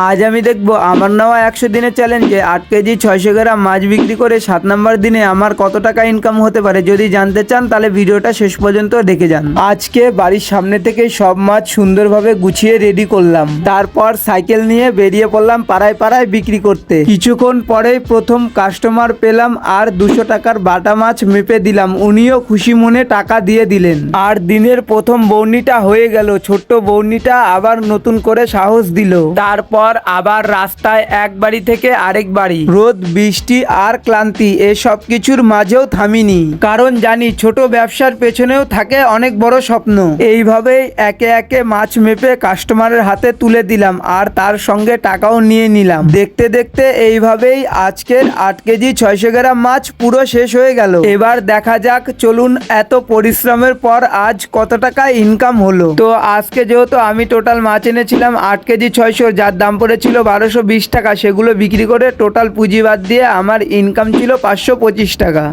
আজ আমি দেখব আমার নেওয়া 100 দিনের চ্যালেঞ্জে 8 কেজি 600 গ্রাম মাছ বিক্রি করে 7 নম্বর দিনে আমার কত টাকা ইনকাম হতে পারে। যদি জানতে চান তাহলে ভিডিওটা শেষ পর্যন্ত দেখে যান। আজকে বাড়ির সামনে থেকে সব মাছ সুন্দরভাবে গুছিয়ে রেডি করলাম, তারপর সাইকেল নিয়ে বেরিয়ে পড়লাম পাড়ায় পাড়ায় বিক্রি করতে। কিছুক্ষণ পরেই প্রথম কাস্টমার পেলাম আর 200 টাকার বাটা মাছ মেপে দিলাম। উনিও খুশি মনে টাকা দিয়ে দিলেন। আর দিনের প্রথম বৌনিটা হয়ে গেল। ছোট্ট বৌনিটা আবার নতুন করে সাহস দিল। তারপর আবার রাস্তায় এক বাড়ি থেকে আরেক বাড়ি, রোদ বৃষ্টি আর ক্লান্তি এসব কিছুর মাঝেও থামিনি, কারণ জানি ছোট ব্যবসার পেছনেও থাকে অনেক বড় স্বপ্ন। এইভাবেই একে একে মাছ মেপে কাস্টমারের হাতে তুলে দিলাম আর তার সঙ্গে টাকাও নিয়ে নিলাম। দেখতে দেখতে এইভাবেই আজকের 8 কেজি 600 গ্রাম মাছ পুরো শেষ হয়ে গেল। এবার দেখা যাক, চলুন এত পরিশ্রমের পর আজ কত টাকা ইনকাম হলো। তো আজকে যেহেতু আমি টোটাল মাছ এনেছিলাম 8 কেজি 600, যার দাম পড়েছিল 1220 টাকা, সেগুলো বিক্রি করে টোটাল পুঁজি বাদ দিয়ে আমার ইনকাম ছিল 525 টাকা।